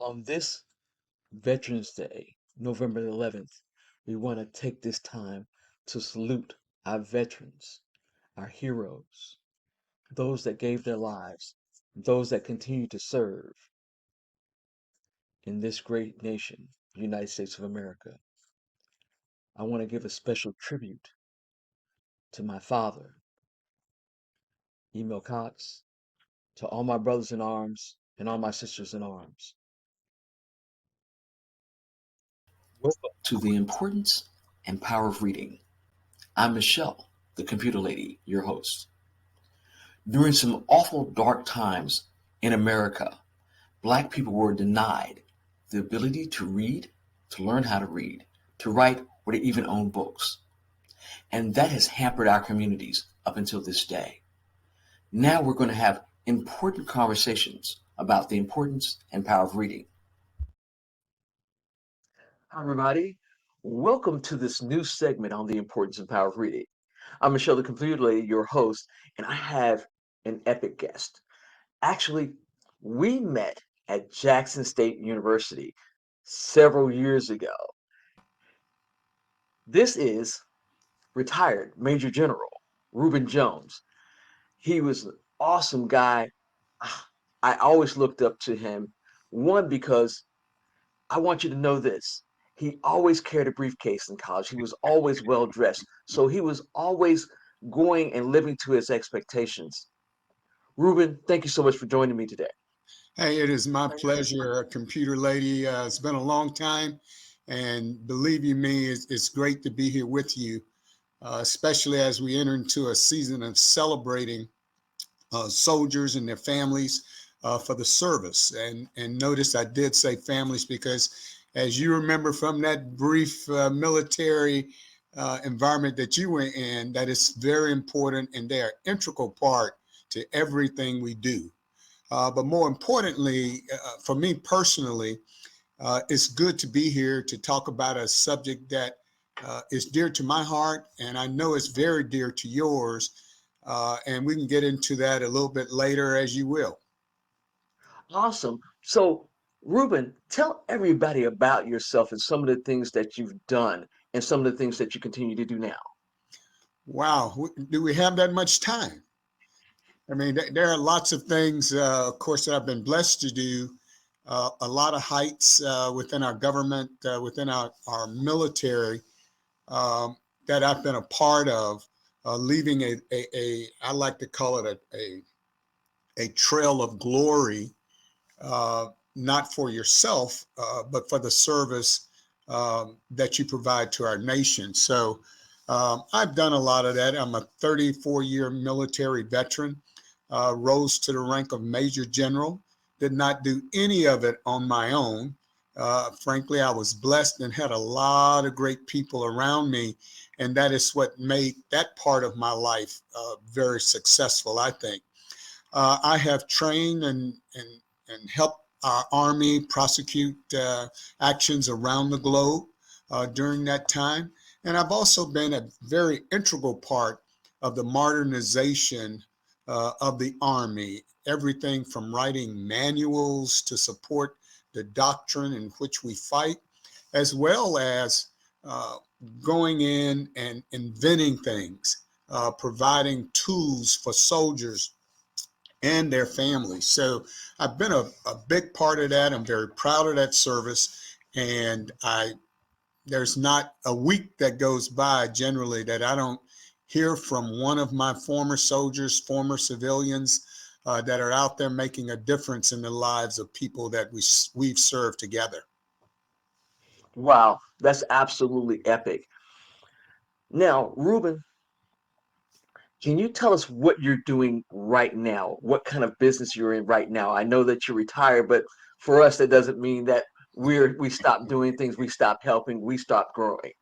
On this Veterans Day, November 11th, we want to take this time to salute our veterans, our heroes, those that gave their lives, those that continue to serve in this great nation, the United States of America. I want to give a special tribute to my father, Emil Cox, to all my brothers in arms and all my sisters in arms. Welcome. To the importance and power of reading. I'm Michelle, the computer lady, your host. During some awful dark times in America, Black people were denied the ability to read, to learn how to read, to write, or to even own books. And that has hampered our communities up until this day. Now we're going to have important conversations about the importance and power of reading. Hi, everybody. Welcome to this new segment on the importance and power of reading. I'm Michelle, the computer lady, your host, and I have an epic guest. Actually, we met at Jackson State University several years ago. This is retired Major General Reuben Jones. He was an awesome guy. I always looked up to him. One, because I want you to know this. He always carried a briefcase in college. He was always well dressed. So he was always going and living to his expectations. Reuben, thank you so much for joining me today. Hey, it is my pleasure, computer lady. It's been a long time, and believe you me, it's great to be here with you, especially as we enter into a season of celebrating soldiers and their families for the service. And notice I did say families because, as you remember from that brief military environment that you were in, that is very important, and they are integral part to everything we do. But more importantly, for me personally, it's good to be here to talk about a subject that is dear to my heart, and I know it's very dear to yours. And we can get into that a little bit later as you will. Awesome. So, Reuben, tell everybody about yourself and some of the things that you've done and some of the things that you continue to do now. Wow, do we have that much time? I mean, there are lots of things, of course, that I've been blessed to do. A lot of heights within our government, within our military, that I've been a part of, leaving I like to call it a trail of glory, not for yourself, but for the service that you provide to our nation. So I've done a lot of that. I'm a 34-year military veteran, rose to the rank of Major General, did not do any of it on my own. Frankly, I was blessed and had a lot of great people around me. And that is what made that part of my life very successful, I think. I have trained and helped our Army prosecute actions around the globe during that time. And I've also been a very integral part of the modernization of the Army, everything from writing manuals to support the doctrine in which we fight, as well as going in and inventing things, providing tools for soldiers and their families. So I've been a big part of that. I'm very proud of that service. And there's not a week that goes by generally that I don't hear from one of my former soldiers, former civilians that are out there making a difference in the lives of people that we've served together. Wow, that's absolutely epic. Now, Reuben, can you tell us what you're doing right now? What kind of business you're in right now? I know that you're retired, but for us, that doesn't mean that we stop doing things, we stop helping, we stop growing.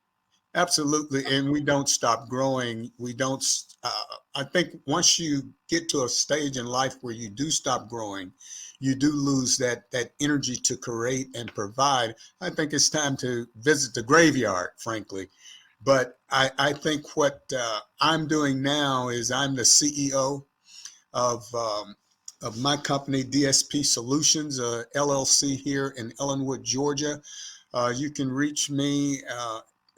Absolutely. And we don't stop growing. We don't, I think once you get to a stage in life where you do stop growing, you do lose that energy to create and provide. I think it's time to visit the graveyard, frankly. But I think what I'm doing now is I'm the CEO of of my company, DSP Solutions, LLC here in Ellenwood, Georgia. You can reach me,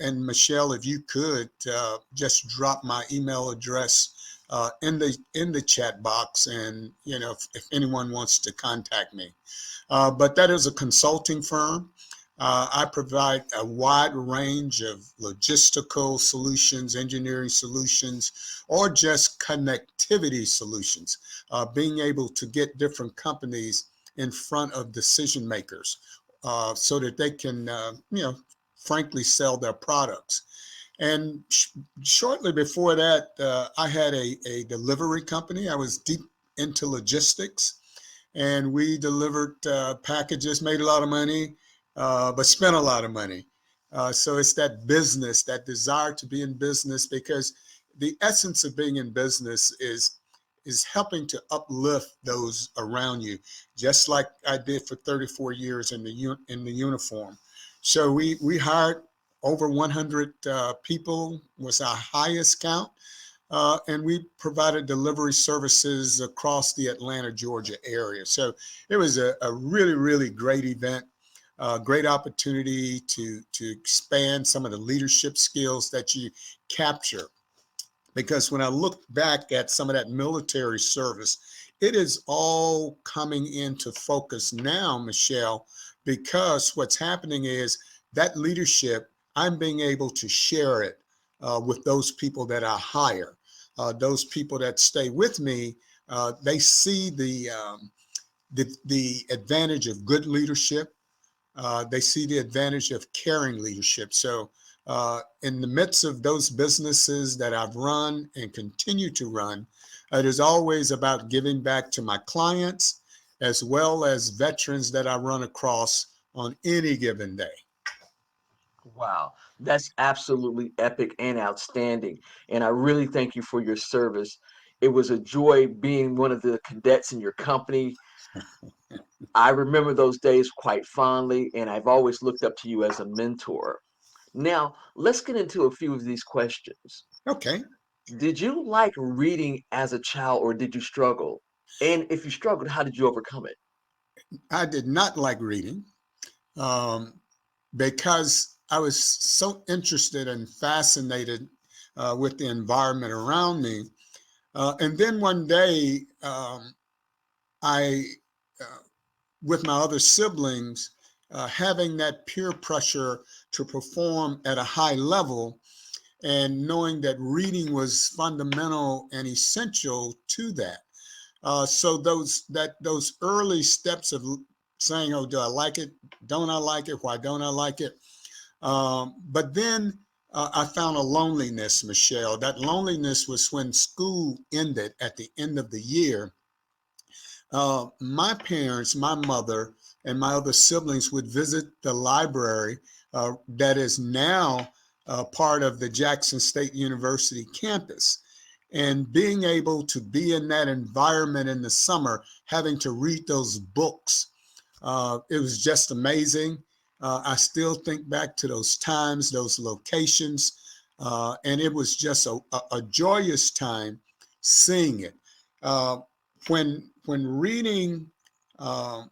and Michelle, if you could just drop my email address in the chat box, and if anyone wants to contact me. But that is a consulting firm. I provide a wide range of logistical solutions, engineering solutions, or just connectivity solutions, being able to get different companies in front of decision makers so that they can, frankly, sell their products. And shortly before that, I had a delivery company. I was deep into logistics, and we delivered packages, made a lot of money, but spent a lot of money. So it's that business, that desire to be in business, because the essence of being in business is helping to uplift those around you, just like I did for 34 years in the uniform. So we hired over 100 people, was our highest count. And we provided delivery services across the Atlanta, Georgia area. So it was a really, really great event, great opportunity to expand some of the leadership skills that you capture. Because when I look back at some of that military service, it is all coming into focus now, Michelle, because what's happening is that leadership, I'm being able to share it with those people that I hire. Those people that stay with me, they see the advantage of good leadership. They see the advantage of caring leadership. So in the midst of those businesses that I've run and continue to run, it is always about giving back to my clients as well as veterans that I run across on any given day. Wow, that's absolutely epic and outstanding. And I really thank you for your service. It was a joy being one of the cadets in your company. I remember those days quite fondly, and I've always looked up to you as a mentor. Now, let's get into a few of these questions. Okay. Did you like reading as a child, or did you struggle? And if you struggled, how did you overcome it? I did not like reading um, because I was so interested and fascinated with the environment around me. And then one day, I, uh, with my other siblings, having that peer pressure to perform at a high level, and knowing that reading was fundamental and essential to that. So those early steps of saying, "Oh, do I like it? Don't I like it? Why don't I like it?" But then I found a loneliness, Michelle. That loneliness was when school ended at the end of the year. My parents, my mother, and my other siblings would visit the library that is now part of the Jackson State University campus. And being able to be in that environment in the summer, having to read those books, it was just amazing. I still think back to those times, those locations, and it was just a joyous time seeing it. Uh, when reading uh,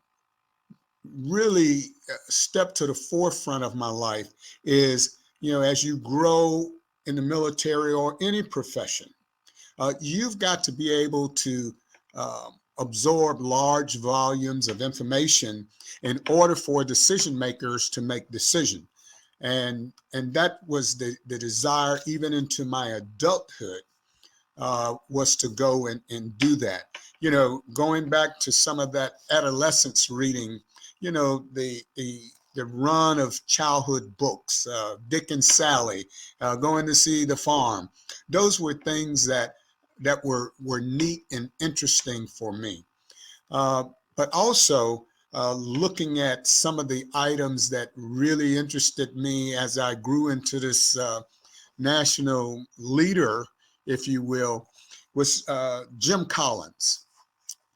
really stepped to the forefront of my life is, as you grow in the military or any profession, you've got to be able to absorb large volumes of information in order for decision makers to make decisions. And that was the desire even into my adulthood, was to go and do that. Going back to some of that adolescence reading, the run of childhood books, Dick and Sally, going to see the farm. Those were things that were neat and interesting for me. But also looking at some of the items that really interested me as I grew into this national leader, if you will, was Jim Collins,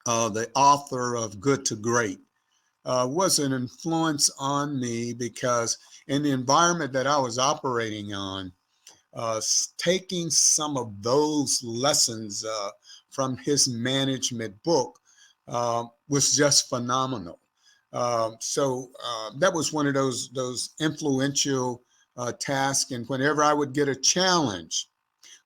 the author of Good to Great. Was an influence on me because in the environment that I was operating on, taking some of those lessons from his management book was just phenomenal. That was one of those influential tasks. And whenever I would get a challenge,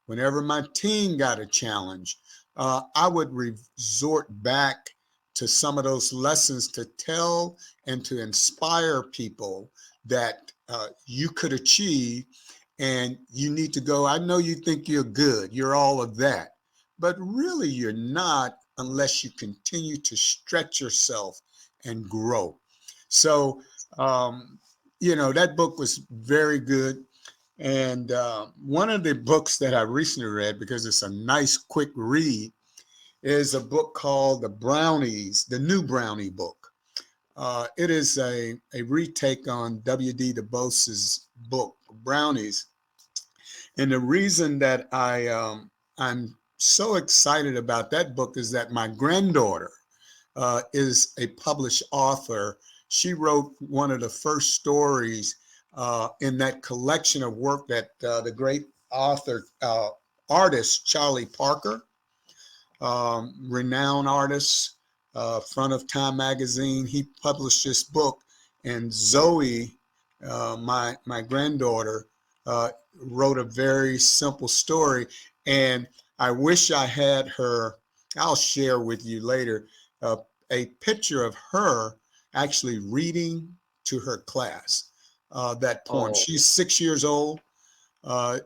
whenever my team got a challenge, I would resort back to some of those lessons to tell and to inspire people that you could achieve, and you need to go. I know you think you're good, you're all of that, but really you're not unless you continue to stretch yourself and grow. So, that book was very good. And one of the books that I recently read, because it's a nice, quick read, is a book called The New Brownie Book. It is a retake on W.D. Du Bois's book, Brownies. And the reason that I'm so excited about that book is that my granddaughter is a published author. She wrote one of the first stories in that collection of work that the great artist Charlie Parker, renowned artist, front of Time magazine, he published this book. And Zoe, my granddaughter, wrote a very simple story. And I wish I had her. I'll share with you later a picture of her actually reading to her class that poem. Oh, She's 6 years old,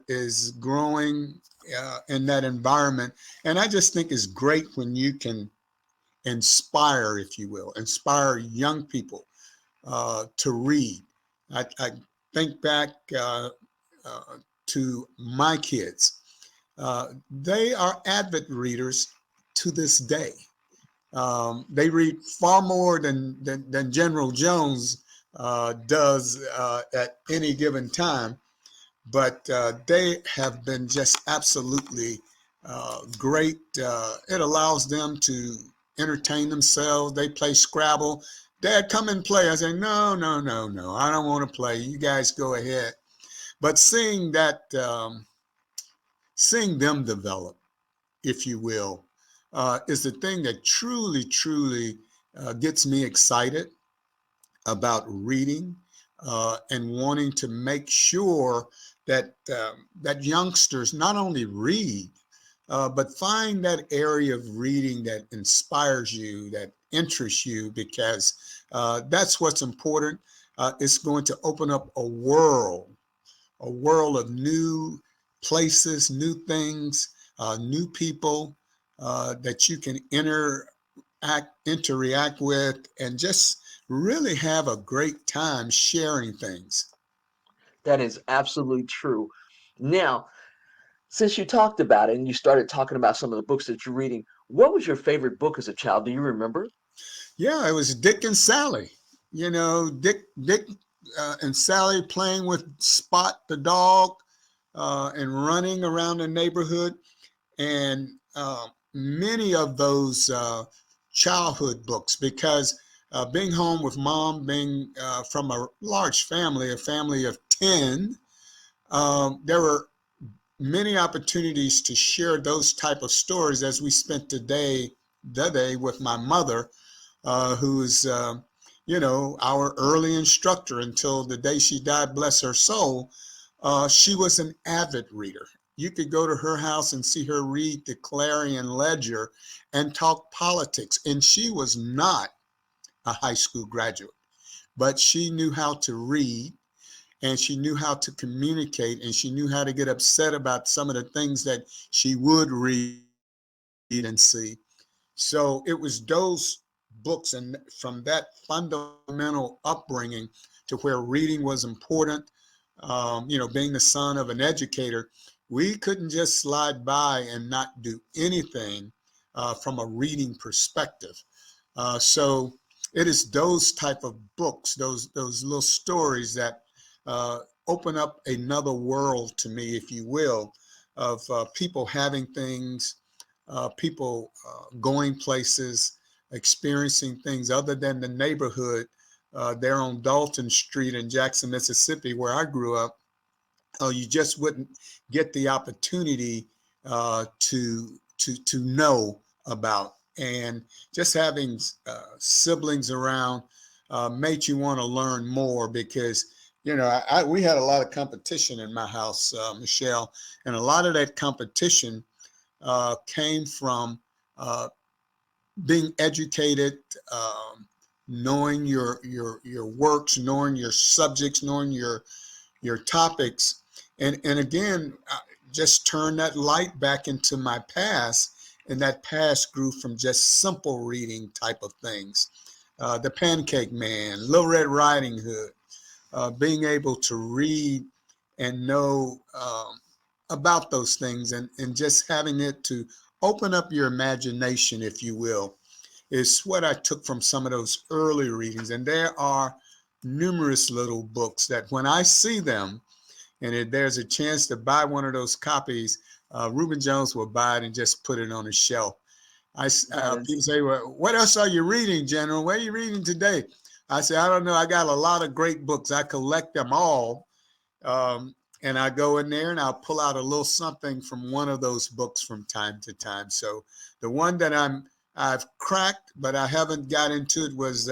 is growing in that environment. And I just think it's great when you can inspire, if you will, inspire young people to read. I think back to my kids. They are avid readers to this day. They read far more than General Jones does at any given time, but they have been just absolutely great. It allows them to entertain themselves. They play Scrabble. Dad, come and play. I say, no, no, no, no. I don't want to play. You guys go ahead. But seeing them develop, if you will, is the thing that truly, truly gets me excited about reading and wanting to make sure that that youngsters not only read, but find that area of reading that inspires you, that interests you, because that's what's important. It's going to open up a world of new places, new things, new people that you can interact with, and just really have a great time sharing things. that is absolutely true. Now, since you talked about it and you started talking about some of the books that you're reading, what was your favorite book as a child? Do you remember? Yeah, it was Dick and Sally. Dick and Sally playing with Spot the dog and running around the neighborhood. And many of those childhood books, because being home with mom, being from a large family, a family of 10, there were many opportunities to share those type of stories, as we spent the day with my mother, who's our early instructor until the day she died, bless her soul. She was an avid reader. You could go to her house and see her read the Clarion Ledger and talk politics. And she was not a high school graduate, but she knew how to read, and she knew how to communicate, and she knew how to get upset about some of the things that she would read and see. So it was those books, and from that fundamental upbringing to where reading was important, being the son of an educator, we couldn't just slide by and not do anything from a reading perspective. So it is those type of books, those little stories that open up another world to me, if you will, of people having things, people going places, experiencing things other than the neighborhood there on Dalton Street in Jackson, Mississippi, where I grew up. You just wouldn't get the opportunity to know about. and just having siblings around made you want to learn more because, you know, we had a lot of competition in my house, Michelle, and a lot of that competition came from being educated, knowing your works, knowing your subjects, knowing your topics, and again, just turn that light back into my past, and that past grew from just simple reading type of things, the Pancake Man, Little Red Riding Hood, being able to read and know about those things, and just having it to open up your imagination, if you will, is what I took from some of those early readings. And there are numerous little books that when I see them, and if there's a chance to buy one of those copies, Reuben Jones will buy it and just put it on his shelf. People say, well, what else are you reading, General? What are you reading today? I say, I don't know. I got a lot of great books. I collect them all. And I go in there and I'll pull out a little something from one of those books from time to time. So the one that I've cracked, but I haven't got into it, was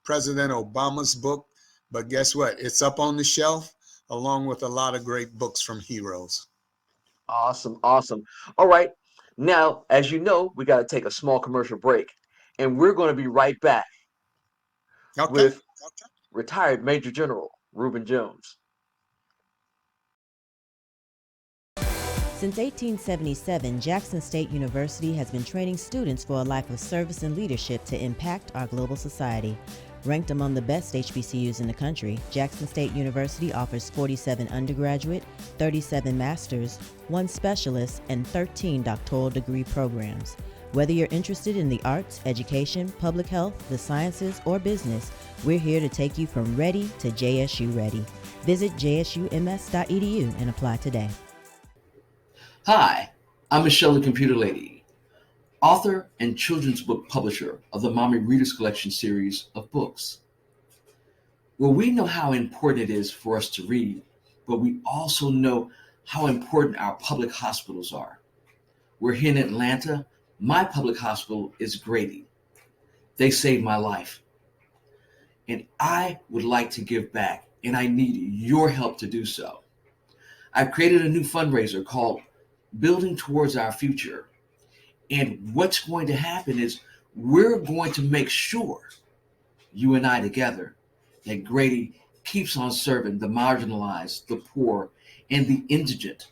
President Obama's book. But guess what? It's up on the shelf along with a lot of great books from heroes. Awesome, awesome. All right. Now, as you know, we got to take a small commercial break, and we're going to be right back Okay. with retired Major General Reuben Jones. Since 1877, Jackson State University has been training students for a life of service and leadership to impact our global society. Ranked among the best HBCUs in the country, Jackson State University offers 47 undergraduate, 37 master's, 1 specialist, and 13 doctoral degree programs. Whether you're interested in the arts, education, public health, the sciences, or business, we're here to take you from ready to JSU ready. Visit jsums.edu and apply today. Hi, I'm Michelle, the Computer Lady, author and children's book publisher of the Mommy Readers Collection series of books. Well, we know how important it is for us to read, but we also know how important our public hospitals are. We're here in Atlanta. My public hospital is Grady. They saved my life. And I would like to give back, and I need your help to do so. I've created a new fundraiser called Building Towards Our Future. And what's going to happen is we're going to make sure, you and I together, that Grady keeps on serving the marginalized, the poor, and the indigent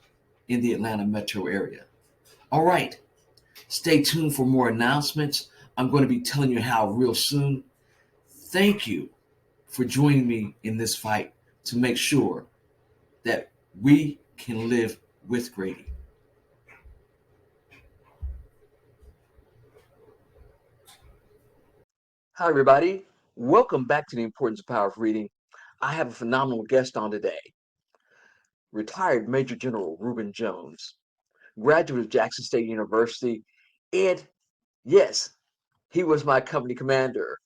in the Atlanta metro area. All right, stay tuned for more announcements. I'm going to be telling you how real soon. Thank you for joining me in this fight to make sure that we can live with Grady. Hi, everybody. Welcome back to the Importance of Power of Reading. I have a phenomenal guest on today, retired Major General Reuben Jones, graduate of Jackson State University, and yes, he was my company commander.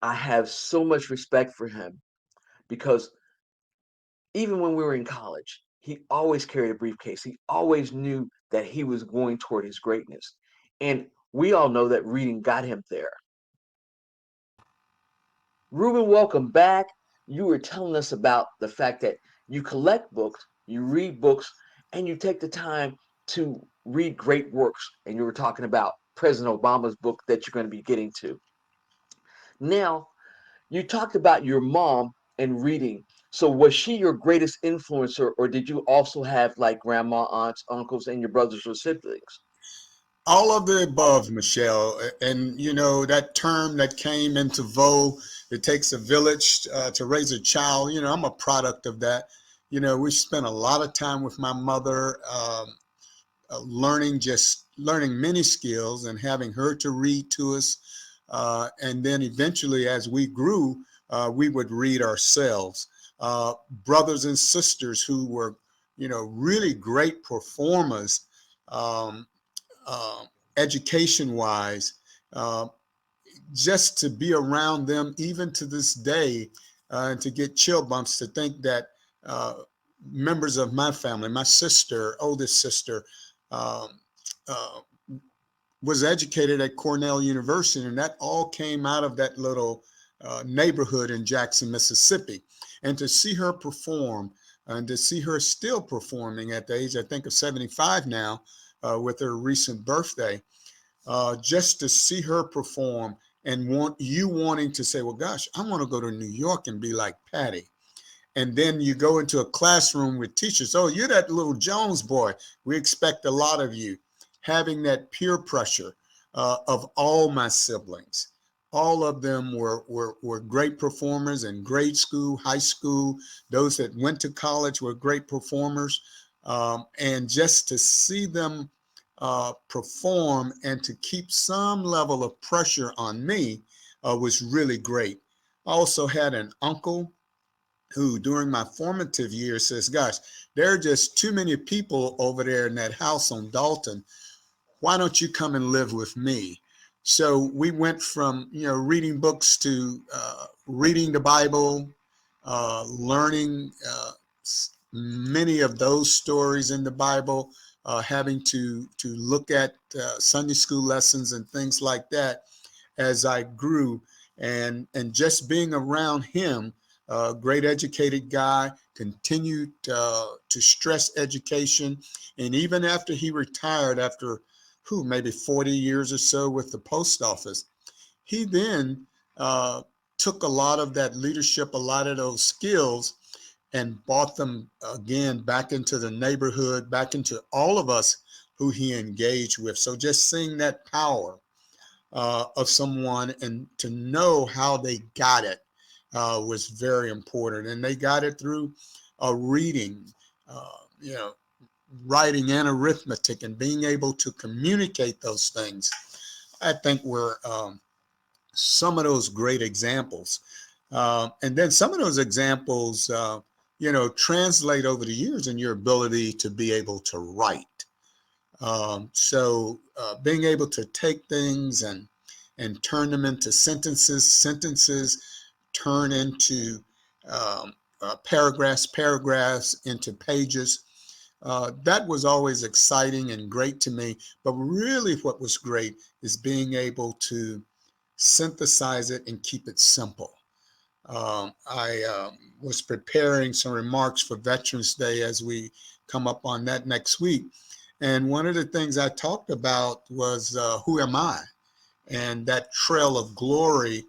I have so much respect for him because even when we were in college, he always carried a briefcase. He always knew that he was going toward his greatness. And we all know that reading got him there. Reuben, welcome back. You were telling us about the fact that you collect books, you read books, and you take the time to read great works. And you were talking about President Obama's book that you're going to be getting to. Now, you talked about your mom and reading. So was she your greatest influencer, or did you also have like grandma, aunts, uncles, and your brothers or siblings? All of the above, Michelle. And, you know, that term that came into vogue, it takes a village to raise a child. You know, I'm a product of that. You know, we spent a lot of time with my mother, learning many skills and having her to read to us. And then eventually, as we grew, we would read ourselves. Brothers and sisters who were, you know, really great performers. Um, Education wise, just to be around them, even to this day, and to get chill bumps to think that members of my family, my sister, oldest sister, um, uh, was educated at Cornell University, and that all came out of that little neighborhood in Jackson, Mississippi. And to see her perform, and to see her still performing at the age, I think, of 75 now, with her recent birthday, just to see her perform and wanting to say, well, gosh, I want to go to New York and be like Patty. And then you go into a classroom with teachers. Oh, you're that little Jones boy. We expect a lot of you. Having that peer pressure of all my siblings. All of them were great performers in grade school, high school. Those that went to college were great performers. And just to see them perform and to keep some level of pressure on me was really great. I also had an uncle who during my formative years says, gosh, there are just too many people over there in that house on Dalton. Why don't you come and live with me? So we went from, reading books to reading the Bible, learning many of those stories in the Bible, having to look at Sunday school lessons and things like that as I grew, and just being around him. Great educated guy, continued to stress education. And even after he retired, after maybe 40 years or so with the post office, he then took a lot of that leadership, a lot of those skills, and brought them again back into the neighborhood, back into all of us who he engaged with. So just seeing that power of someone and to know how they got it was very important. And they got it through reading, writing and arithmetic, and being able to communicate those things. I think were some of those great examples. And then some of those examples, translate over the years in your ability to be able to write. So being able to take things and turn them into sentences turn into paragraphs into pages. That was always exciting and great to me. But really what was great is being able to synthesize it and keep it simple. I was preparing some remarks for Veterans Day as we come up on that next week. And one of the things I talked about was who am I? And that trail of glory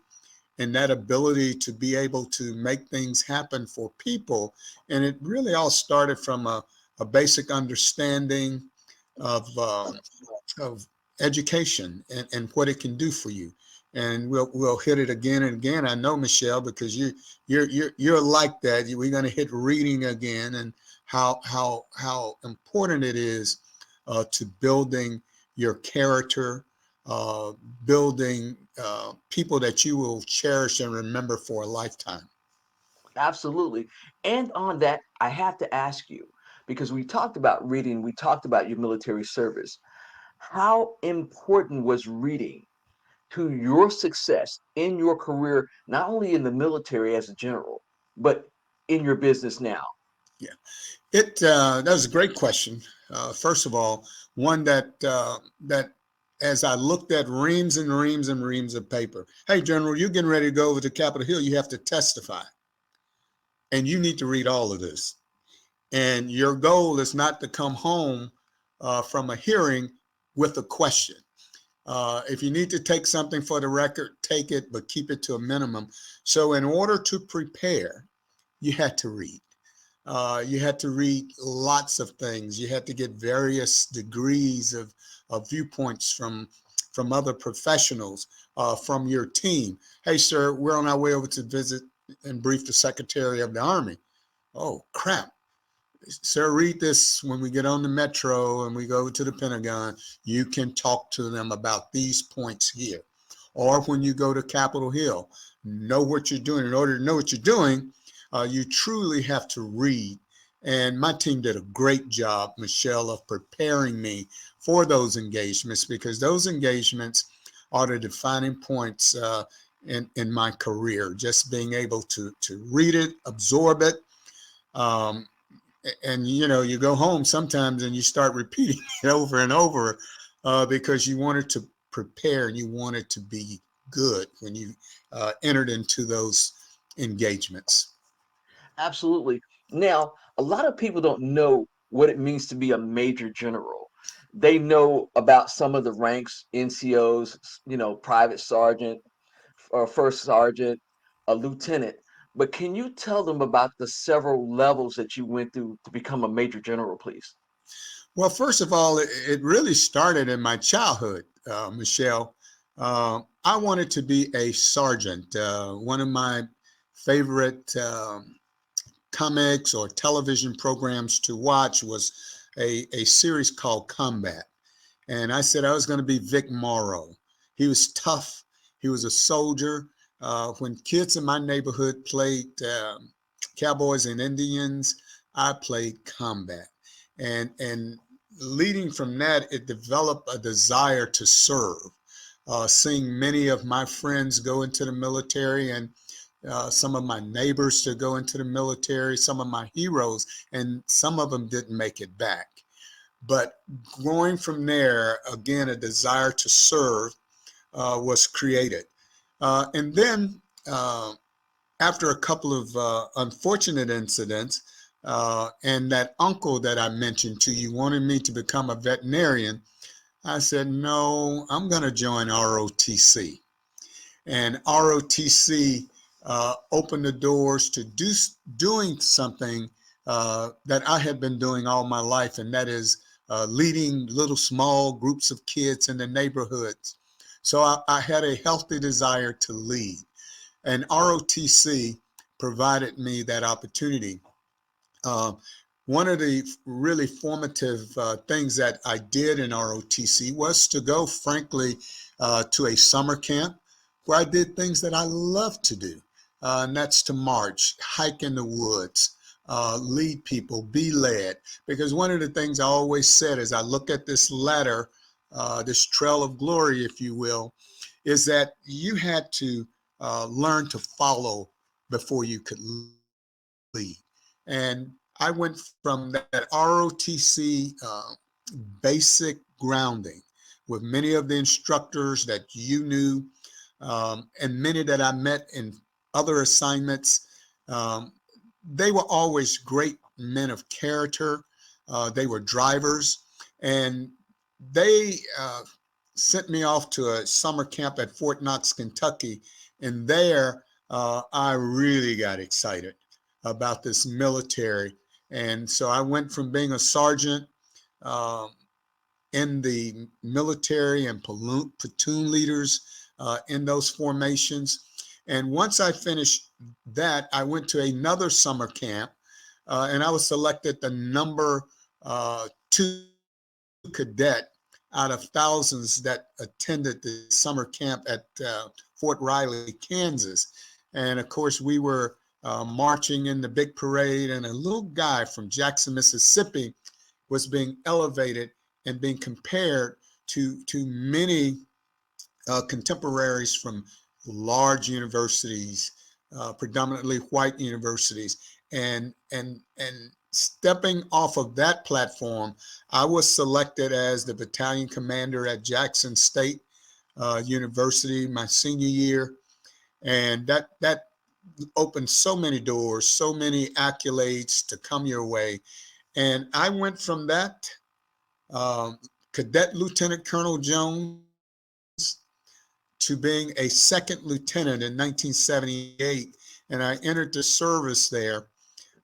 and that ability to be able to make things happen for people. And it really all started from a basic understanding of education and what it can do for you. And we'll hit it again and again. I know, Michelle, because you're like that. We're going to hit reading again and how important it is to building your character, building people that you will cherish and remember for a lifetime. Absolutely. And on that, I have to ask you, because we talked about reading, we talked about your military service. How important was reading to your success in your career, not only in the military as a general, but in your business now? Yeah, that was a great question. First of all, one that as I looked at reams and reams and reams of paper, hey, General, you're getting ready to go over to Capitol Hill. You have to testify, and you need to read all of this. And your goal is not to come home from a hearing with a question. If you need to take something for the record, take it, but keep it to a minimum. So in order to prepare, you had to read. You had to read lots of things. You had to get various degrees of viewpoints from other professionals, from your team. Hey, sir, we're on our way over to visit and brief the Secretary of the Army. Oh, crap. Sir, read this when we get on the metro and we go to the Pentagon. You can talk to them about these points here. Or when you go to Capitol Hill, know what you're doing. In order to know what you're doing, you truly have to read. And my team did a great job, Michelle, of preparing me for those engagements, because those engagements are the defining points in my career. Just being able to read it, absorb it. And you go home sometimes and you start repeating it over and over because you wanted to prepare and you wanted to be good when you entered into those engagements. Absolutely. Now, a lot of people don't know what it means to be a major general. They know about some of the ranks, NCOs, private sergeant or first sergeant, a lieutenant. But can you tell them about the several levels that you went through to become a major general, please? Well, first of all, it really started in my childhood, Michelle. I wanted to be a sergeant. One of my favorite comics or television programs to watch was a series called Combat. And I said I was going to be Vic Morrow. He was tough. He was a soldier. When kids in my neighborhood played Cowboys and Indians, I played Combat. And leading from that, it developed a desire to serve. Seeing many of my friends go into the military and some of my neighbors to go into the military, some of my heroes, and some of them didn't make it back. But going from there, again, a desire to serve was created. And then after a couple of unfortunate incidents, and that uncle that I mentioned to you wanted me to become a veterinarian, I said, no, I'm going to join ROTC. And ROTC opened the doors to doing something that I had been doing all my life, and that is leading little small groups of kids in the neighborhoods. So I had a healthy desire to lead, and ROTC provided me that opportunity. One of the really formative things that I did in ROTC was to go, frankly, to a summer camp where I did things that I love to do. And that's to march, hike in the woods, lead people, be led. Because one of the things I always said as I look at this ladder, this trail of glory, if you will, is that you had to learn to follow before you could lead. And I went from that ROTC basic grounding with many of the instructors that you knew, and many that I met in other assignments. They were always great men of character. They were drivers, and they sent me off to a summer camp at Fort Knox, Kentucky. And there, I really got excited about this military. And so I went from being a sergeant in the military and platoon leaders in those formations. And once I finished that, I went to another summer camp, and I was selected the number 2 cadet out of thousands that attended the summer camp at Fort Riley, Kansas. And of course, we were marching in the big parade, and a little guy from Jackson, Mississippi was being elevated and being compared to many contemporaries from large universities, predominantly white universities. And stepping off of that platform, I was selected as the battalion commander at Jackson State University my senior year. And that opened so many doors, so many accolades to come your way. And I went from that Cadet Lieutenant Colonel Jones to being a second lieutenant in 1978. And I entered the service there,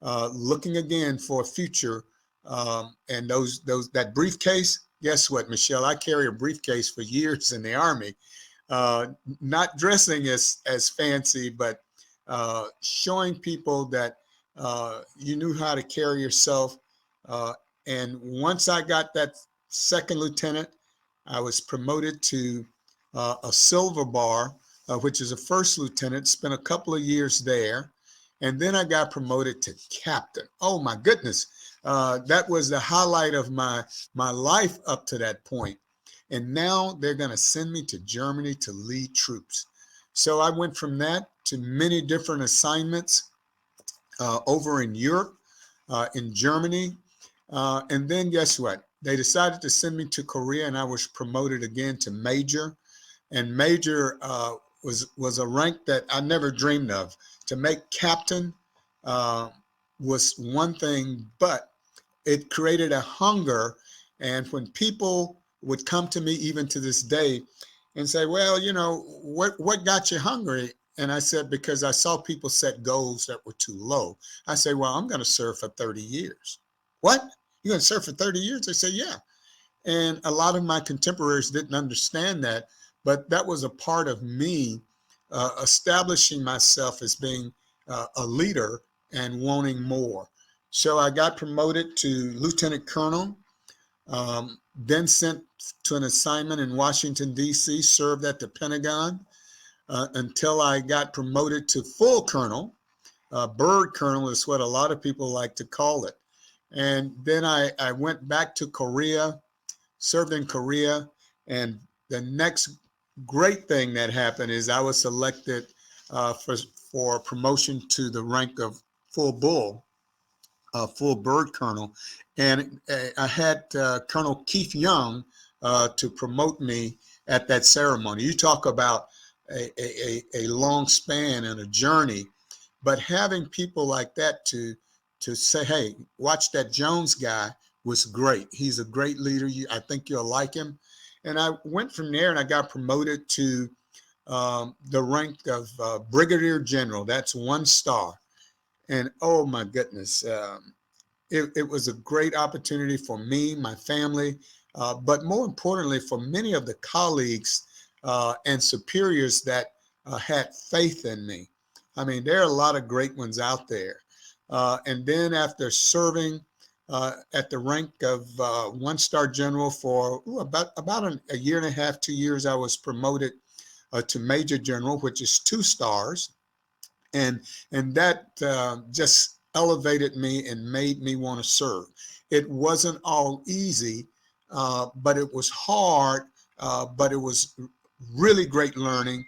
looking again for a future. And that briefcase, guess what, Michelle? I carry a briefcase for years in the Army, not dressing as fancy, but showing people that you knew how to carry yourself. And once I got that second lieutenant, I was promoted to a silver bar, which is a first lieutenant, spent a couple of years there. And then I got promoted to captain. Oh my goodness. That was the highlight of my life up to that point. And now they're going to send me to Germany to lead troops. So I went from that to many different assignments over in Europe, in Germany. And then guess what? they decided to send me to Korea, and I was promoted again to major. And major was a rank that I never dreamed of. To make captain was one thing, but it created a hunger. And when people would come to me, even to this day, and say, well, what got you hungry? And I said, because I saw people set goals that were too low. I say, well, I'm going to serve for 30 years. What? You're going to serve for 30 years? They say, yeah. And a lot of my contemporaries didn't understand that, but that was a part of me establishing myself as being a leader and wanting more. So I got promoted to lieutenant colonel, then sent to an assignment in Washington, D.C., served at the Pentagon until I got promoted to full colonel. Bird colonel is what a lot of people like to call it. And then I went back to Korea, served in Korea, and the next great thing that happened is I was selected for promotion to the rank of full bird colonel, and I had Colonel Keith Young to promote me at that ceremony. You talk about a long span and a journey, but having people like that to say, hey, watch that Jones guy was great. He's a great leader. I think you'll like him. And I went from there and I got promoted to the rank of Brigadier General. That's 1 star. And oh my goodness, it was a great opportunity for me, my family, but more importantly, for many of the colleagues and superiors that had faith in me. I mean, there are a lot of great ones out there. And then after serving at the rank of 1-star general for about a year and a half, 2 years, I was promoted to major general, which is 2 stars. And that just elevated me and made me want to serve. It wasn't all easy, but it was hard, but it was really great learning,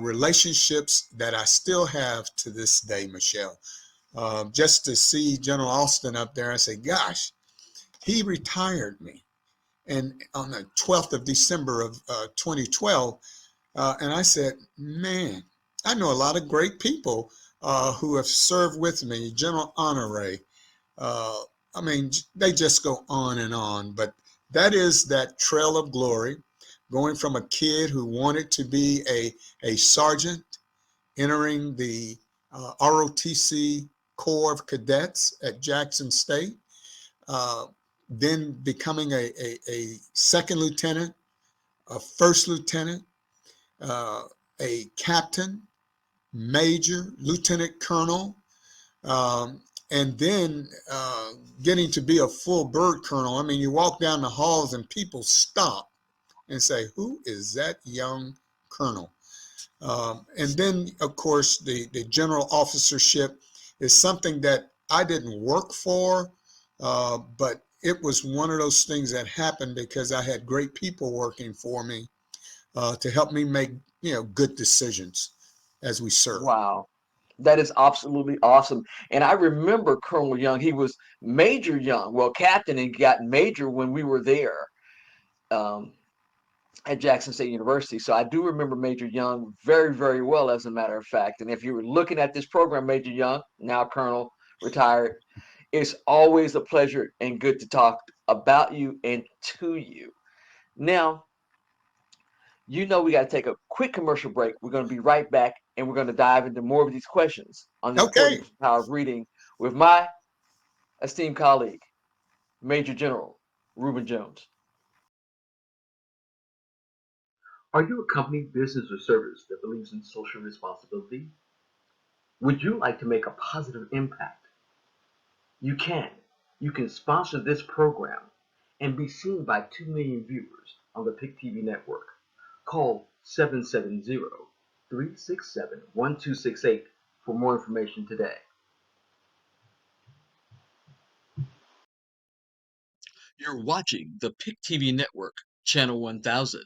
relationships that I still have to this day, Michelle. Just to see General Alston up there, I say, gosh, he retired me. And on the 12th of December of 2012, and I said, man, I know a lot of great people who have served with me, General Honore. I mean, they just go on and on, but that is that trail of glory, going from a kid who wanted to be a sergeant, entering the ROTC Corps of Cadets at Jackson State, then becoming a second lieutenant, a first lieutenant, a captain, major, lieutenant colonel, and then getting to be a full bird colonel. I mean, you walk down the halls and people stop and say, who is that young colonel? And then, of course, the general officership is something that I didn't work for, but it was one of those things that happened because I had great people working for me to help me make, good decisions as we serve. Wow. That is absolutely awesome. And I remember Colonel Young, he was Major Young, well, captain, and got major when we were there at Jackson State University. So I do remember Major Young very, very well, as a matter of fact. And if you were looking at this program, Major Young, now Colonel, retired, it's always a pleasure and good to talk about you and to you. Now, we got to take a quick commercial break. We're going to be right back, and we're going to dive into more of these questions on the importance of power of reading with my esteemed colleague, Major General Reuben Jones. Are you a company, business, or service that believes in social responsibility? Would you like to make a positive impact? You can. You can sponsor this program and be seen by 2 million viewers on the PIC TV network. Call 770-367-1268 for more information today. You're watching the PIC TV network, channel 1000.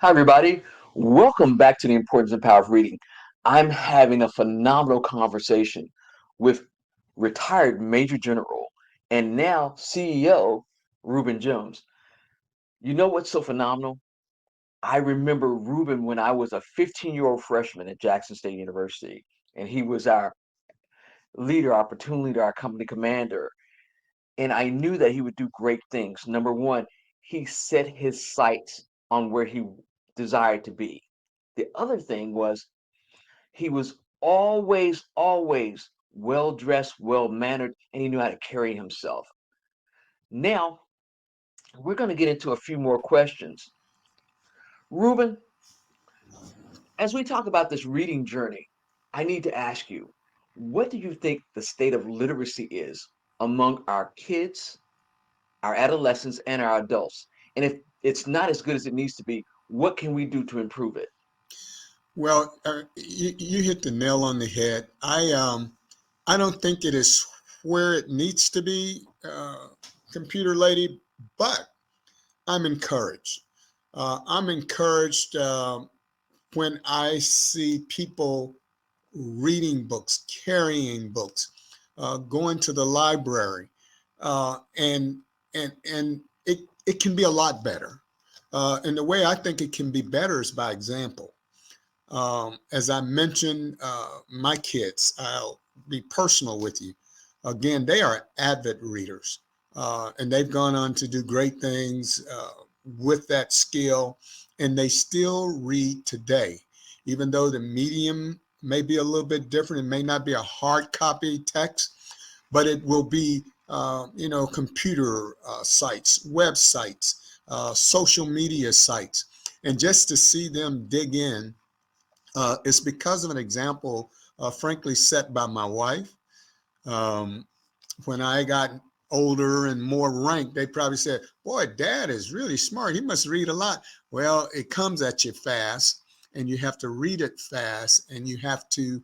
Hi, everybody. Welcome back to the importance and power of reading. I'm having a phenomenal conversation with retired Major General and now CEO Reuben Jones. You know what's so phenomenal? I remember Reuben when I was a 15-year-old freshman at Jackson State University, and he was our leader, our platoon leader, our company commander. And I knew that he would do great things. Number one, he set his sights on where he desired to be. The other thing was he was always well dressed, well mannered, and he knew how to carry himself. Now, we're going to get into a few more questions. Ruben, as we talk about this reading journey, I need to ask you, what do you think the state of literacy is among our kids, our adolescents, and our adults? And if it's not as good as it needs to be, what can we do to improve it? Well, you hit the nail on the head. I don't think it is where it needs to be, computer lady, but I'm encouraged. I'm encouraged when I see people reading books, carrying books, going to the library, and it can be a lot better. And the way I think it can be better is by example. As I mentioned, my kids, I'll be personal with you. Again, they are avid readers, and they've gone on to do great things with that skill, and they still read today, even though the medium may be a little bit different. It may not be a hard copy text, but it will be, computer sites, websites, social media sites, and just to see them dig in is because of an example, frankly, set by my wife. Um, when I got older and more ranked, they probably said, boy, dad is really smart. He must read a lot. Well, it comes at you fast, and you have to read it fast, and you have to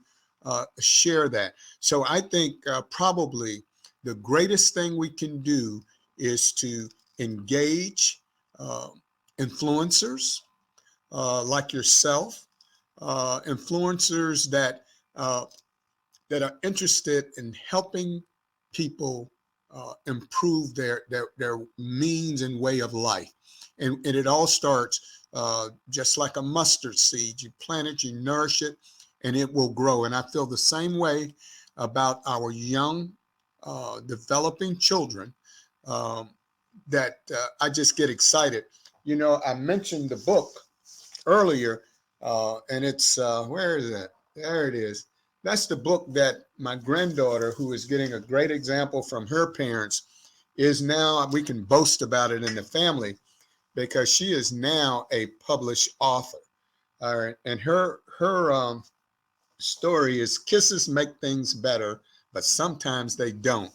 share that. So I think probably the greatest thing we can do is to engage uh, influencers like yourself, influencers uh, that are interested in helping people improve their means and way of life. And it all starts just like a mustard seed. You plant it, you nourish it, and it will grow. And I feel the same way about our young, developing children that I just get excited. You know, I mentioned the book earlier, and it's where is it? There it is. That's the book that my granddaughter, who is getting a great example from her parents, is now, we can boast about it in the family because she is now a published author. All right, and her story is kisses make things better, but sometimes they don't.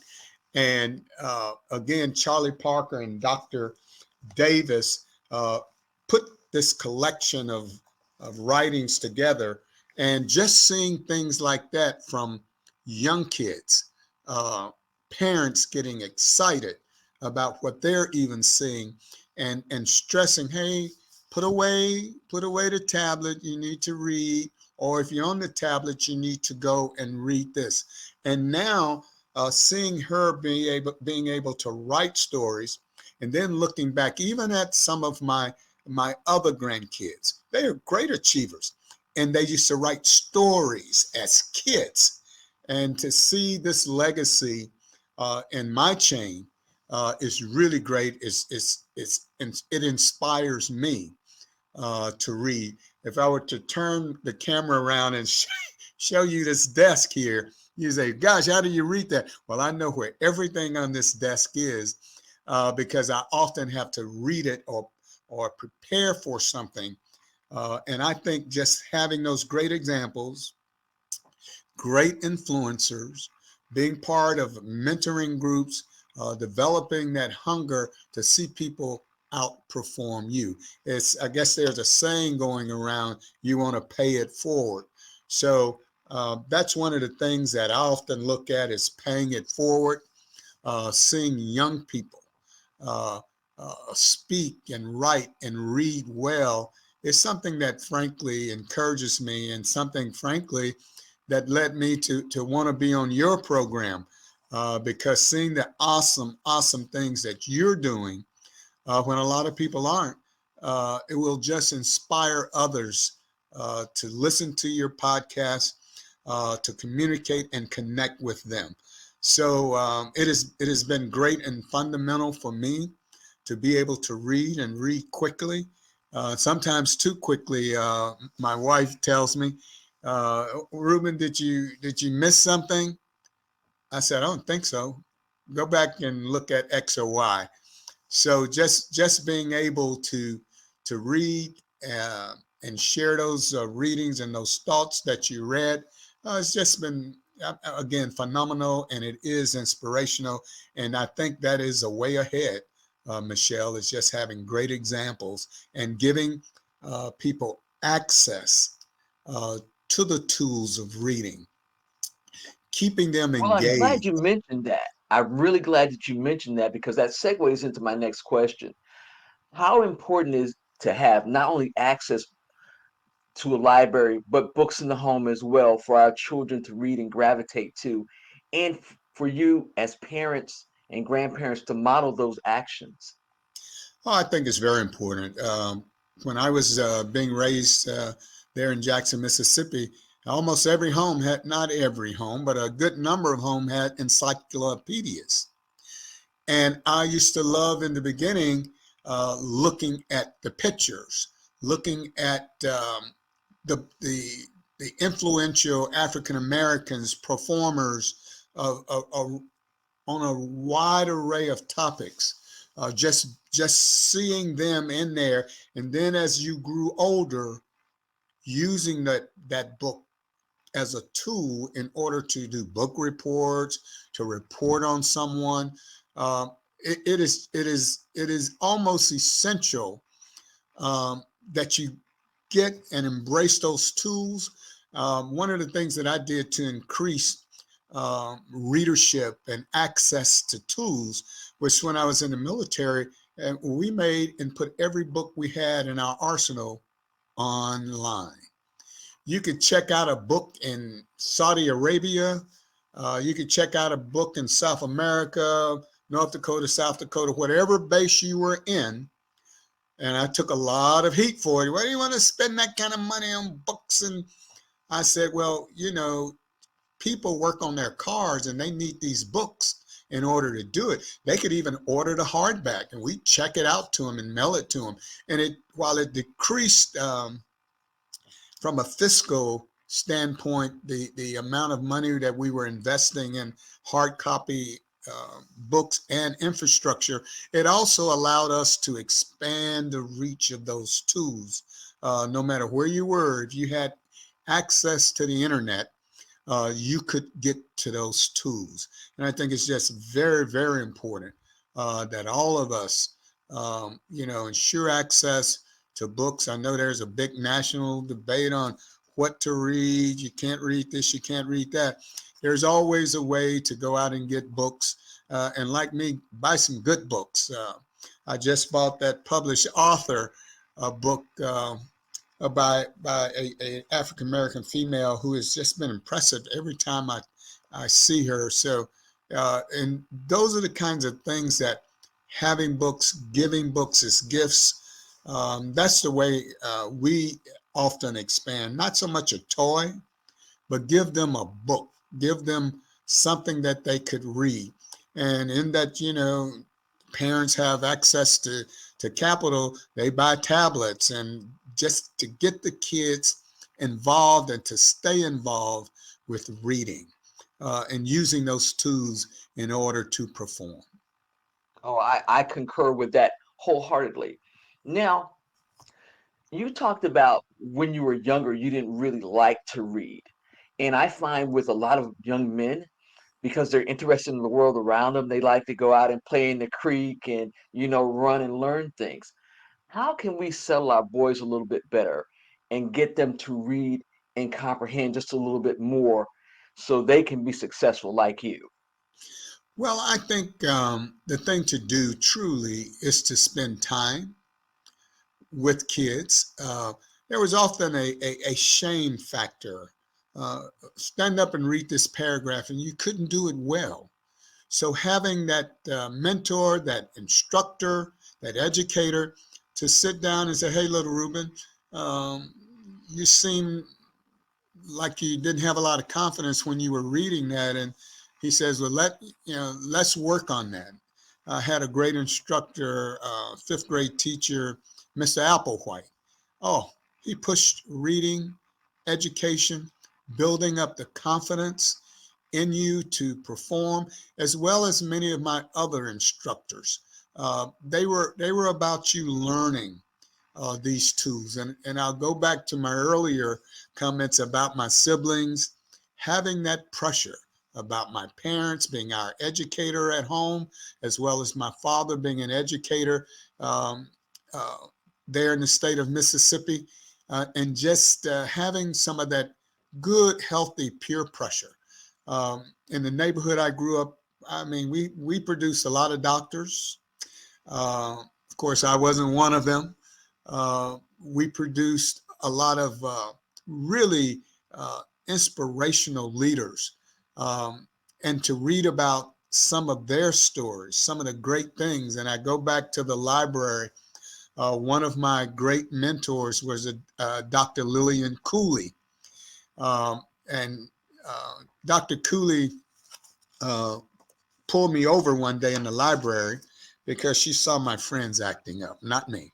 And again, Charlie Parker and Dr. Davis put this collection of writings together, and just seeing things like that from young kids, parents getting excited about what they're even seeing, and stressing, hey, put away the tablet, you need to read, or if you're on the tablet, you need to go and read this. And now seeing her being able to write stories, and then looking back even at some of my other grandkids, they are great achievers, and they used to write stories as kids. And to see this legacy in my chain is really great. It inspires me to read. If I were to turn the camera around and show you this desk here, you say, gosh, how do you read that? Well, I know where everything on this desk is because I often have to read it or prepare for something. And I think just having those great examples, great influencers, being part of mentoring groups, developing that hunger to see people outperform you. I guess there's a saying going around, you want to pay it forward. So that's one of the things that I often look at is paying it forward, seeing young people speak and write and read well is something that frankly encourages me, and something frankly that led me to want to be on your program, because seeing the awesome things that you're doing when a lot of people aren't, it will just inspire others to listen to your podcast, to communicate and connect with them. So it has been great and fundamental for me to be able to read and read quickly, sometimes too quickly. My wife tells me, "Reuben, did you miss something?" I said, "I don't think so. Go back and look at X or Y." So just being able to read and share those readings and those thoughts that you read, it's just been again phenomenal, and it is inspirational. And I think that is a way ahead. Michelle, is just having great examples and giving people access to the tools of reading, keeping them Well, I'm glad engaged. you mentioned that. I'm really glad that you mentioned that because that segues into my next question. How important is to have not only access to a library, but books in the home as well for our children to read and gravitate to, and for you as parents and grandparents to model those actions? Oh, I think it's very important. When I was being raised there in Jackson, Mississippi, almost every home had, not every home, but a good number of homes had encyclopedias. And I used to love in the beginning looking at the pictures, looking at the influential African Americans, performers on a wide array of topics. Just seeing them in there, and then as you grew older, using that book as a tool in order to do book reports, to report on someone. It is almost essential that you get and embrace those tools. One of the things that I did to increase readership and access to tools was when I was in the military, and we made and put every book we had in our arsenal online. You could check out a book in Saudi Arabia. You could check out a book in South America, North Dakota, South Dakota, whatever base you were in. And I took a lot of heat for it. Why do you want to spend that kind of money on books? And I said, well, people work on their cars and they need these books in order to do it. They could even order the hardback and we check it out to them and mail it to them. And while it decreased from a fiscal standpoint, the amount of money that we were investing in hard copy books and infrastructure, it also allowed us to expand the reach of those tools. No matter where you were, if you had access to the internet, you could get to those tools. And I think it's just very, very important that all of us, ensure access to books. I know there's a big national debate on what to read. You can't read this, you can't read that. There's always a way to go out and get books. And like me, buy some good books. I just bought that published author book by a African American female who has just been impressive every time I see her. So, and those are the kinds of things that having books, giving books as gifts, that's the way we often expand. Not so much a toy, but give them a book, give them something that they could read. And in that, parents have access to capital, they buy tablets, and just to get the kids involved and to stay involved with reading and using those tools in order to perform. Oh, I concur with that wholeheartedly. Now, you talked about when you were younger, you didn't really like to read. And I find with a lot of young men, because they're interested in the world around them, they like to go out and play in the creek and, run and learn things. How can we settle our boys a little bit better and get them to read and comprehend just a little bit more so they can be successful like you? Well, I think the thing to do truly is to spend time with kids, there was often a shame factor. Stand up and read this paragraph, and you couldn't do it well. So having that mentor, that instructor, that educator to sit down and say, hey, little Reuben, you seem like you didn't have a lot of confidence when you were reading that. And he says, well, let's work on that. I had a great instructor, fifth grade teacher, Mr. Applewhite. Oh, he pushed reading, education, building up the confidence in you to perform, as well as many of my other instructors. They were about you learning these tools. And I'll go back to my earlier comments about my siblings, having that pressure about my parents being our educator at home, as well as my father being an educator there in the state of Mississippi, and just having some of that good, healthy peer pressure. In the neighborhood I grew up, I mean, we produced a lot of doctors. Of course, I wasn't one of them. We produced a lot of really inspirational leaders. And to read about some of their stories, some of the great things. And I go back to the library. One of my great mentors was Dr. Lillian Cooley. And Dr. Cooley pulled me over one day in the library because she saw my friends acting up, not me.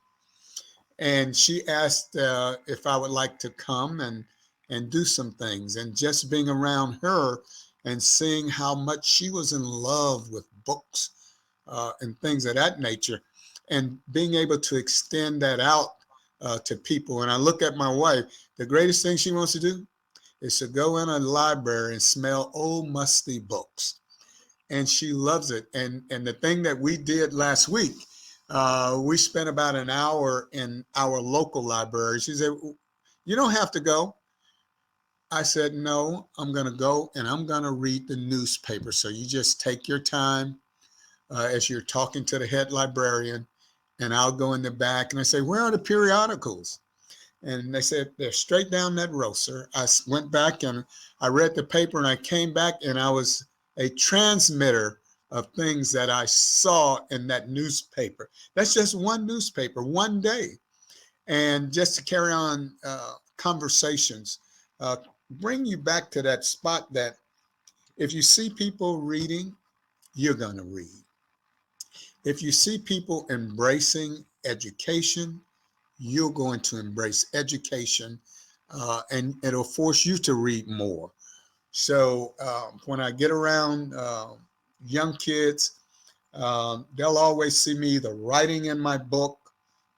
And she asked if I would like to come and do some things. And just being around her and seeing how much she was in love with books and things of that nature, and being able to extend that out to people. And I look at my wife, the greatest thing she wants to do is to go in a library and smell old musty books. And she loves it. And the thing that we did last week, we spent about an hour in our local library. She said, you don't have to go. I said, no, I'm going to go and I'm going to read the newspaper. So you just take your time as you're talking to the head librarian, and I'll go in the back and I say, where are the periodicals? And they said, they're straight down that row, sir. I went back and I read the paper, and I came back and I was a transmitter of things that I saw in that newspaper. That's just one newspaper, one day. And just to carry on conversations, bring you back to that spot that if you see people reading, you're going to read. If you see people embracing education, you're going to embrace education, and it'll force you to read more. So when I get around young kids, they'll always see me either writing in my book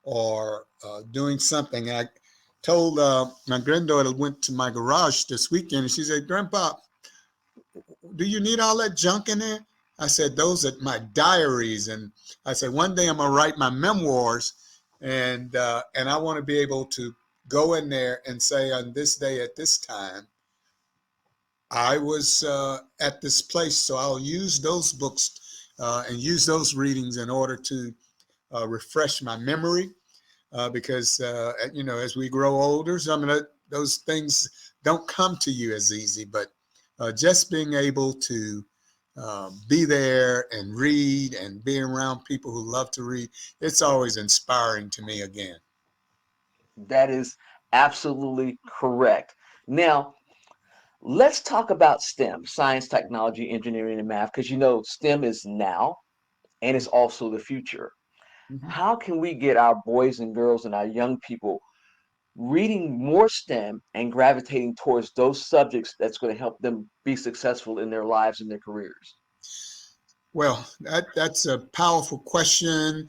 or doing something. I told my granddaughter went to my garage this weekend, and she said, Grandpa, do you need all that junk in there? I said, those are my diaries. And I said, one day I'm going to write my memoirs, and I want to be able to go in there and say, on this day at this time, I was at this place. So I'll use those books and use those readings in order to refresh my memory, because, as we grow older, some of those things don't come to you as easy. But just being able to be there and read and be around people who love to read, it's always inspiring to me again. That is absolutely correct. Now, let's talk about STEM, science, technology, engineering, and math, because STEM is now and it's also the future. Mm-hmm. How can we get our boys and girls and our young people reading more STEM and gravitating towards those subjects that's going to help them be successful in their lives and their careers? Well, that's a powerful question.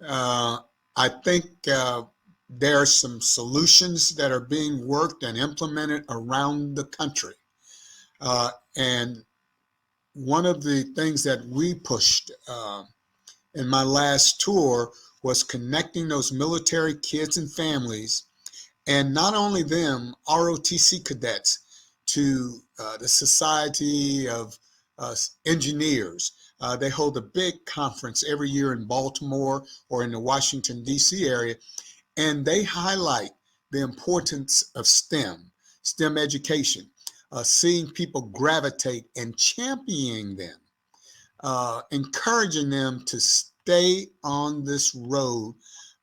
I think there are some solutions that are being worked and implemented around the country. And one of the things that we pushed in my last tour was connecting those military kids and families, and not only them, ROTC cadets, to the Society of Engineers. They hold a big conference every year in Baltimore or in the Washington, D.C. area. And they highlight the importance of STEM education, seeing people gravitate and championing them, encouraging them to stay on this road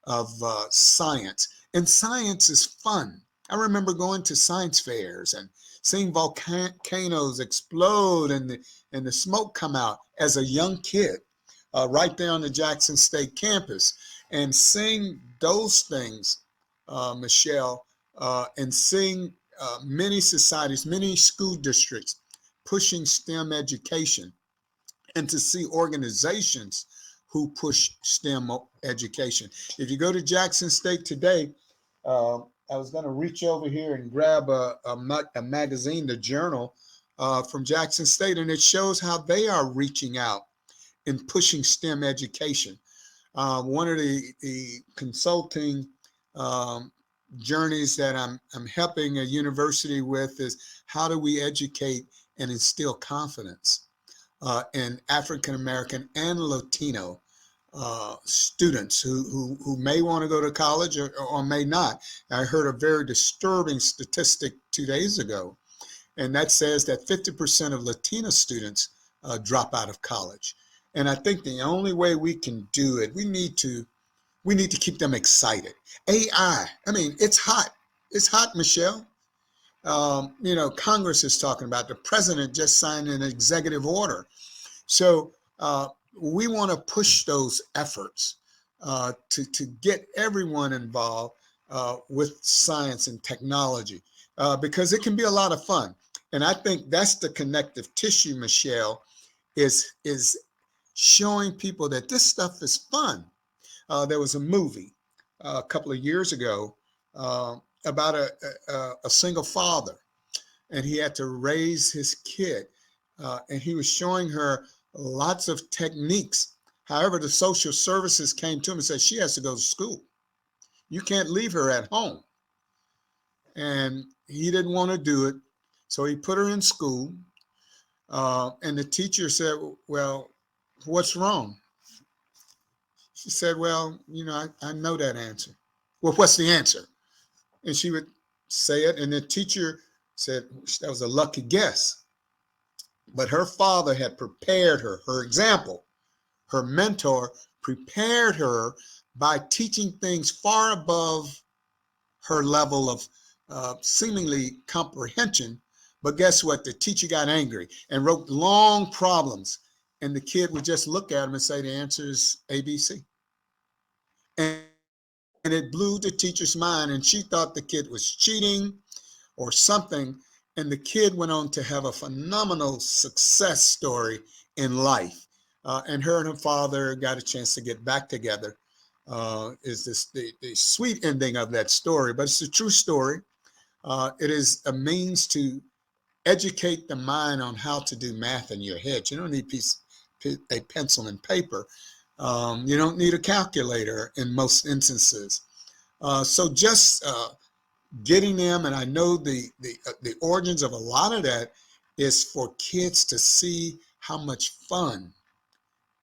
of science. And science is fun. I remember going to science fairs and seeing volcanoes explode and the smoke come out as a young kid, right there on the Jackson State campus, and seeing those things, Michelle, and seeing many societies, many school districts pushing STEM education, and to see organizations who push STEM education. If you go to Jackson State today, I was going to reach over here and grab a magazine, the Journal, from Jackson State, and it shows how they are reaching out and pushing STEM education. One of the consulting journeys that I'm helping a university with is how do we educate and instill confidence in African American and Latino students who may want to go to college or may not. I heard a very disturbing statistic 2 days ago, and that says that 50% of Latino students drop out of college. And I think the only way we can do it, we need to keep them excited. AI, I mean, it's hot. It's hot, Michelle. Congress is talking about, the president just signed an executive order. So we want to push those efforts to get everyone involved with science and technology, because it can be a lot of fun. And I think that's the connective tissue, Michelle, is showing people that this stuff is fun. There was a movie a couple of years ago about a single father, and he had to raise his kid, and he was showing her lots of techniques. However, the social services came to him and said, she has to go to school. You can't leave her at home. And he didn't want to do it. So he put her in school. And the teacher said, well, what's wrong? She said, well, I know that answer. Well, what's the answer? And she would say it. And the teacher said, that was a lucky guess. But her father had prepared her, her example, her mentor prepared her by teaching things far above her level of seemingly comprehension. But guess what? The teacher got angry and wrote long problems. And the kid would just look at him and say, the answer is ABC. And it blew the teacher's mind. And she thought the kid was cheating or something. And the kid went on to have a phenomenal success story in life. And her and her father got a chance to get back together. Is this the sweet ending of that story? But it's a true story. It is a means to educate the mind on how to do math in your head. You don't need a pencil and paper. You don't need a calculator in most instances. So just getting them, and I know the origins of a lot of that is for kids to see how much fun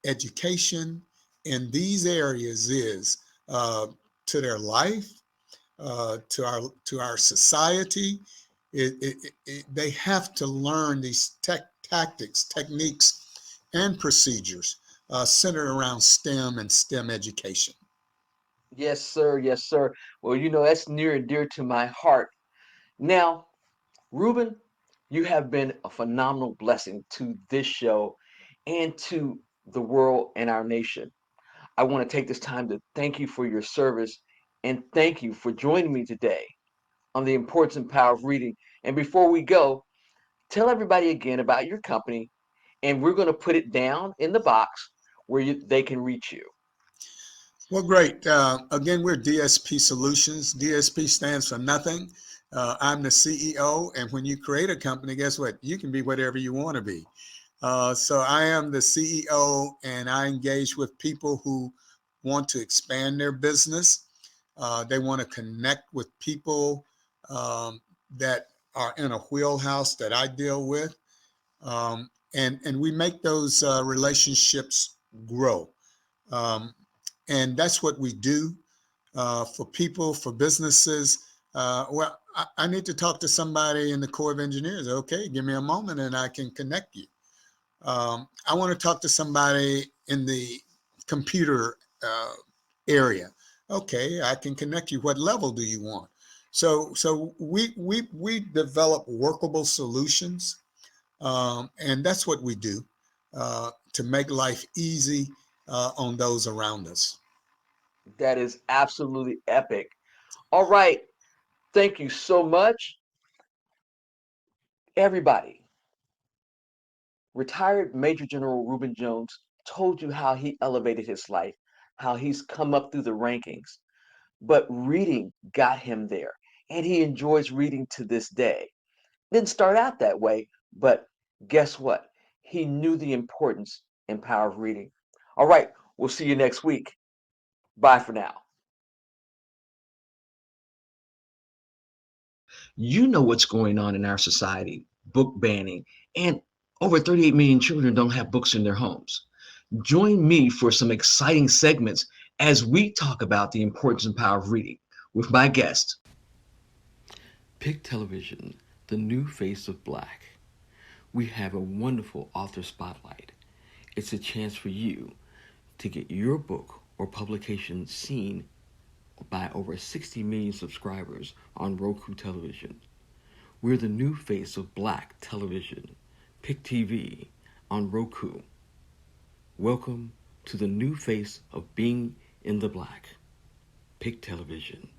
education in these areas is to their life, to our society. They have to learn these tactics, techniques, and procedures centered around STEM and STEM education. Yes, sir. Yes, sir. Well, that's near and dear to my heart. Now, Reuben, you have been a phenomenal blessing to this show and to the world and our nation. I want to take this time to thank you for your service and thank you for joining me today on the importance and power of reading. And before we go, tell everybody again about your company, and we're going to put it down in the box where they can reach you. Well, great. Again, we're DSP Solutions. DSP stands for nothing. I'm the CEO, and when you create a company, guess what? You can be whatever you want to be. So I am the CEO, and I engage with people who want to expand their business. They want to connect with people that are in a wheelhouse that I deal with. And we make those relationships grow. And that's what we do. for people, for businesses. Well, I need to talk to somebody in the Corps of Engineers. Okay, give me a moment and I can connect you. I want to talk to somebody in the computer area. Okay, I can connect you. What level do you want? So we develop workable solutions, and that's what we do to make life easy on those around us. That is absolutely epic. All right. Thank you so much, everybody. Retired Major General Reuben Jones told you how he elevated his life, how he's come up through the rankings, but reading got him there, and he enjoys reading to this day. Didn't start out that way, but guess what? He knew the importance and power of reading. All right, we'll see you next week. Bye for now. You know what's going on in our society, book banning, and over 38 million children don't have books in their homes. Join me for some exciting segments as we talk about the importance and power of reading with my guest. Pick Television, the new face of Black. We have a wonderful author spotlight. It's a chance for you to get your book or publication seen by over 60 million subscribers on Roku television. We're the new face of Black television. Pick TV on Roku. Welcome to the new face of being in the Black. Pick Television.